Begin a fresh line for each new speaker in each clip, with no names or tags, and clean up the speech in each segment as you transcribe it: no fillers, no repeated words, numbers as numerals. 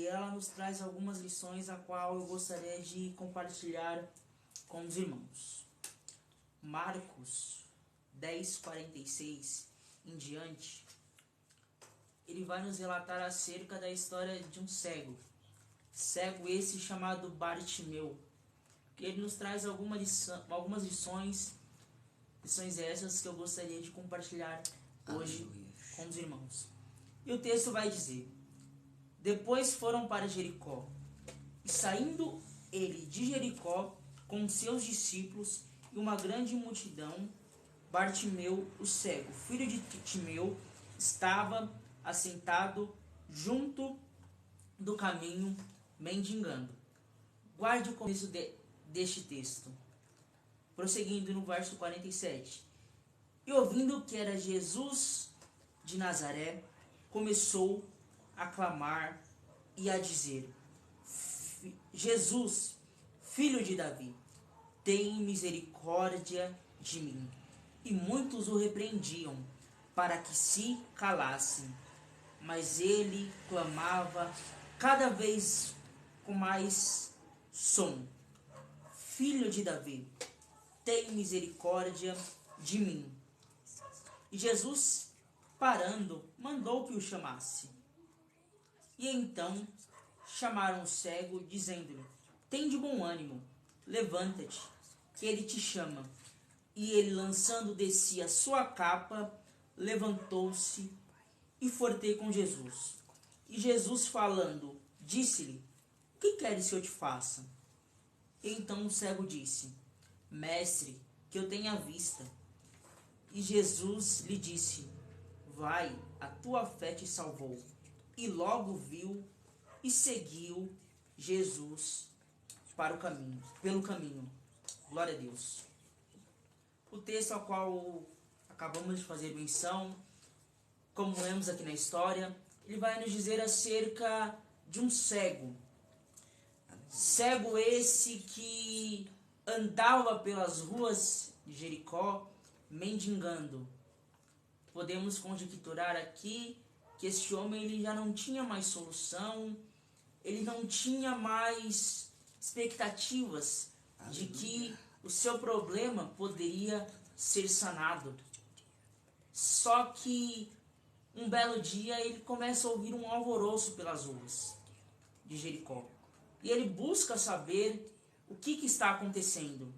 ela nos traz algumas lições a qual eu gostaria de compartilhar com os irmãos. Marcos 10:46 em diante, ele vai nos relatar acerca da história de um cego esse chamado Bartimeu, que ele nos traz algumas lições essas que eu gostaria de compartilhar hoje com os irmãos. E o texto vai dizer: depois foram para Jericó, e saindo ele de Jericó com seus discípulos e uma grande multidão, Bartimeu, o cego, filho de Timeu, estava assentado junto do caminho, mendigando. Guarde o começo deste texto. Prosseguindo no verso 47. E ouvindo que era Jesus de Nazaré, começou a clamar e a dizer: Jesus, filho de Davi, tem misericórdia de mim. E muitos o repreendiam para que se calasse, mas ele clamava cada vez com mais som: Filho de Davi, tem misericórdia de mim. E Jesus, parando, mandou que o chamasse. E então chamaram o cego, dizendo-lhe: tem de bom ânimo, levanta-te, que ele te chama. E ele, lançando de si a sua capa, levantou-se e foi ter com Jesus. E Jesus, falando, disse-lhe: o que queres que eu te faça? E então o cego disse: Mestre, que eu tenha vista. E Jesus lhe disse: vai, a tua fé te salvou. E logo viu e seguiu Jesus pelo caminho. Glória a Deus. O texto ao qual acabamos de fazer menção, como lemos aqui na história, ele vai nos dizer acerca de um cego. Cego esse que andava pelas ruas de Jericó mendigando. Podemos conjecturar aqui que este homem ele já não tinha mais solução, ele não tinha mais expectativas de que o seu problema poderia ser sanado. Só que um belo dia ele começa a ouvir um alvoroço pelas ruas de Jericó. E ele busca saber o que está acontecendo.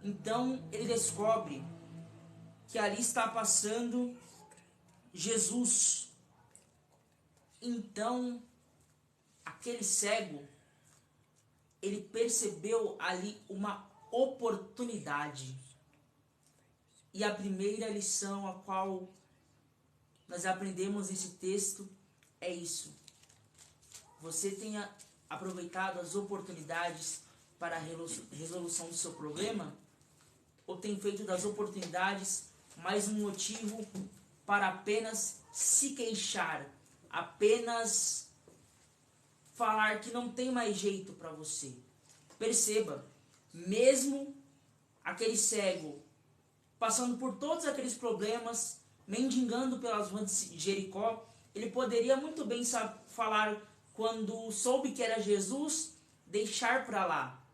Então ele descobre que ali está passando Jesus. Então aquele cego, ele percebeu ali uma oportunidade. E a primeira lição a qual nós aprendemos nesse texto é isso. Você tenha aproveitado as oportunidades para a resolução do seu problema? Ou tem feito das oportunidades mais um motivo para apenas se queixar, apenas falar que não tem mais jeito para você? Perceba, mesmo aquele cego passando por todos aqueles problemas, mendigando pelas ruas de Jericó, ele poderia muito bem falar, quando soube que era Jesus, deixar para lá.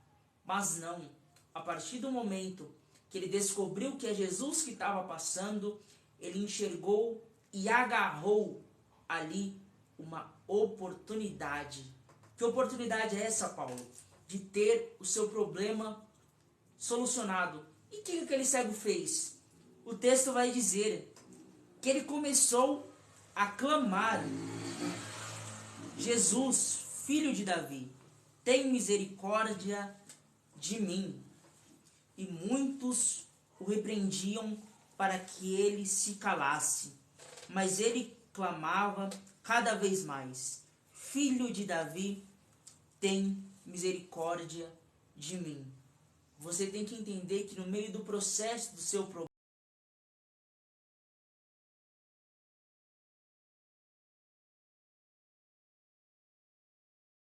Mas não, a partir do momento que ele descobriu que é Jesus que estava passando, ele enxergou e agarrou ali uma oportunidade. Que oportunidade é essa, Paulo? De ter o seu problema solucionado. E o que aquele cego fez? O texto vai dizer que ele começou a clamar: Jesus, filho de Davi, tem misericórdia de mim. E muitos o repreendiam para que ele se calasse. Mas ele clamava cada vez mais: Filho de Davi, tem misericórdia de mim. Você tem que entender que no meio do processo do seu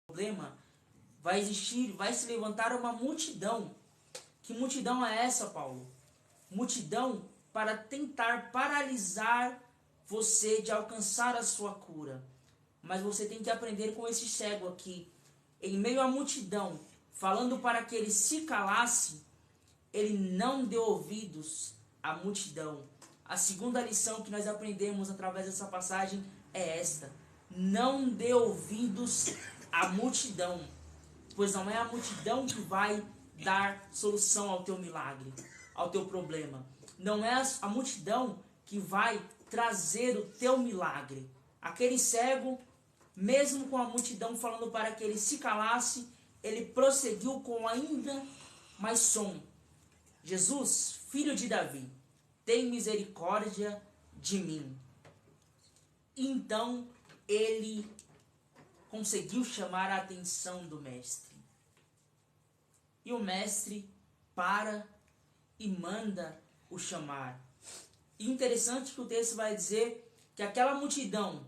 problema, vai se levantar uma multidão. Que multidão é essa, Paulo? Multidão para tentar paralisar você de alcançar a sua cura. mas você tem que aprender com esse cego aqui. Em meio à multidão, falando para que ele se calasse, ele não deu ouvidos à multidão. A segunda lição que nós aprendemos através dessa passagem é esta: não dê ouvidos à multidão, pois não é a multidão que vai dar solução ao teu milagre, ao teu problema. Não é a multidão que vai trazer o teu milagre. Aquele cego, mesmo com a multidão falando para que ele se calasse, ele prosseguiu com ainda mais som: Jesus, filho de Davi, tem misericórdia de mim. Então ele conseguiu chamar a atenção do mestre. E o mestre para e manda o chamar. E interessante que o texto vai dizer que aquela multidão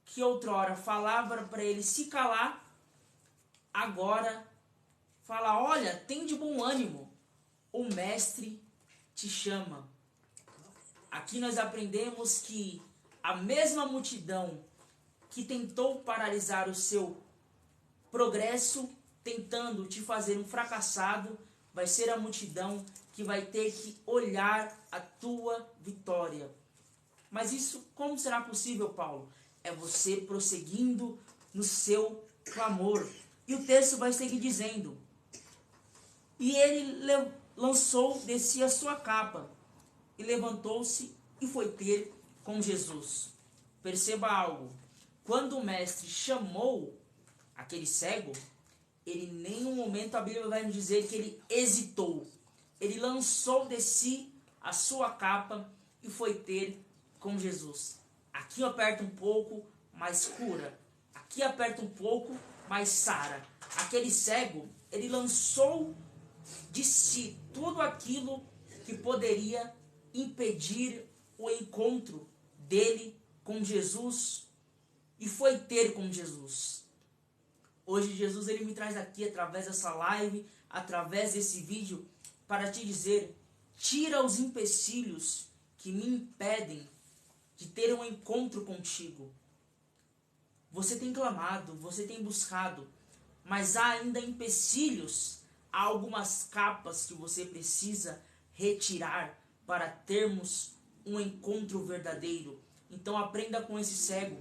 que outrora falava para ele se calar, agora fala: olha, tem de bom ânimo, o mestre te chama. Aqui nós aprendemos que a mesma multidão que tentou paralisar o seu progresso, tentando te fazer um fracassado, vai ser a multidão que vai ter que olhar a tua vitória. Mas isso como será possível, Paulo? É você prosseguindo no seu clamor. E o texto vai seguir dizendo: e ele lançou de si a sua capa, e levantou-se e foi ter com Jesus. Perceba algo: quando o mestre chamou aquele cego, ele em nenhum momento, a Bíblia vai nos dizer que ele hesitou. Ele lançou de si a sua capa e foi ter com Jesus. Aqui aperta um pouco, mas cura. Aqui aperta um pouco, mas sara. Aquele cego, ele lançou de si tudo aquilo que poderia impedir o encontro dele com Jesus e foi ter com Jesus. Hoje Jesus ele me traz aqui através dessa live, através desse vídeo, para te dizer: tira os empecilhos que me impedem de ter um encontro contigo. Você tem clamado, você tem buscado, mas há ainda empecilhos, há algumas capas que você precisa retirar para termos um encontro verdadeiro. Então aprenda com esse cego.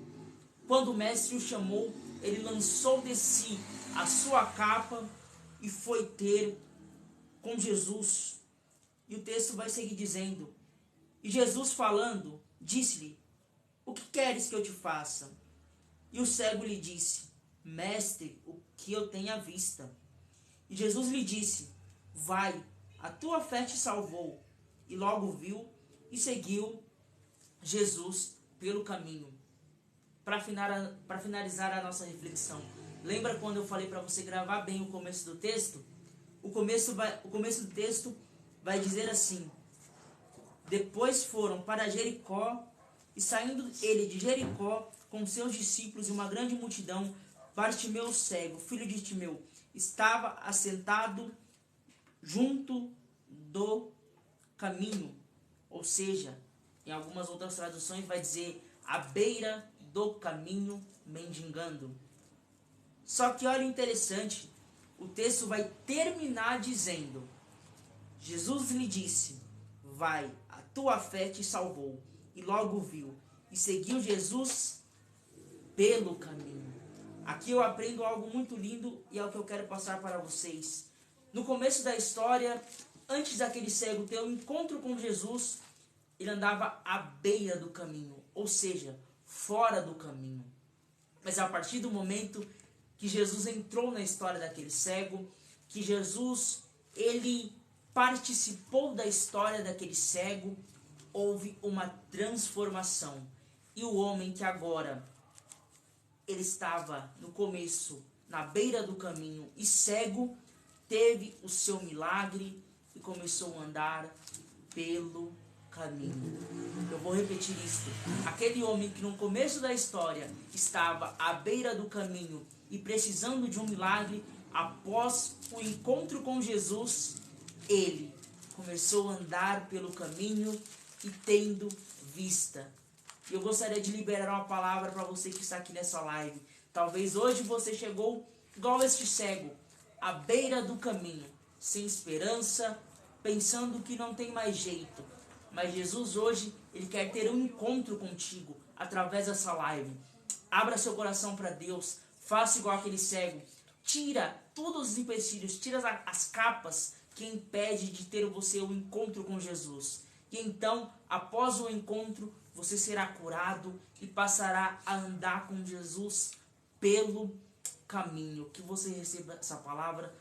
Quando o mestre o chamou, ele lançou de si a sua capa e foi ter com Jesus. E o texto vai seguir dizendo: e Jesus falando, disse-lhe: o que queres que eu te faça? E o cego lhe disse: mestre, o que eu tenho à vista. E Jesus lhe disse: vai, a tua fé te salvou. E logo viu e seguiu Jesus pelo caminho. Para finalizar a nossa reflexão, lembra quando eu falei para você gravar bem o começo do texto? O começo do texto vai dizer assim: depois foram para Jericó, e saindo ele de Jericó com seus discípulos e uma grande multidão, Bartimeu cego, filho de Timeu, estava assentado junto do caminho. Ou seja, em algumas outras traduções vai dizer à beira do caminho, mendigando. Só que olha o interessante, o texto vai terminar dizendo: Jesus lhe disse: vai, a tua fé te salvou. E logo viu e seguiu Jesus pelo caminho. Aqui eu aprendo algo muito lindo e é o que eu quero passar para vocês. No começo da história, antes daquele cego ter um encontro com Jesus, ele andava à beira do caminho, ou seja, fora do caminho. Mas a partir do momento que Jesus entrou na história daquele cego, que Jesus ele participou da história daquele cego, houve uma transformação. E o homem que agora ele estava no começo na beira do caminho e cego, teve o seu milagre e começou a andar pelo caminho. Eu vou repetir isto. Aquele homem que no começo da história estava à beira do caminho e precisando de um milagre, após o encontro com Jesus, ele começou a andar pelo caminho e tendo vista. E eu gostaria de liberar uma palavra para você que está aqui nessa live. Talvez hoje você chegou igual este cego, à beira do caminho, sem esperança, pensando que não tem mais jeito. Mas Jesus hoje, Ele quer ter um encontro contigo através dessa live. Abra seu coração para Deus, faça igual aquele cego. Tira todos os empecilhos, tira as capas que impede de ter você um encontro com Jesus. E então, após o encontro, você será curado e passará a andar com Jesus pelo caminho. Que você receba essa palavra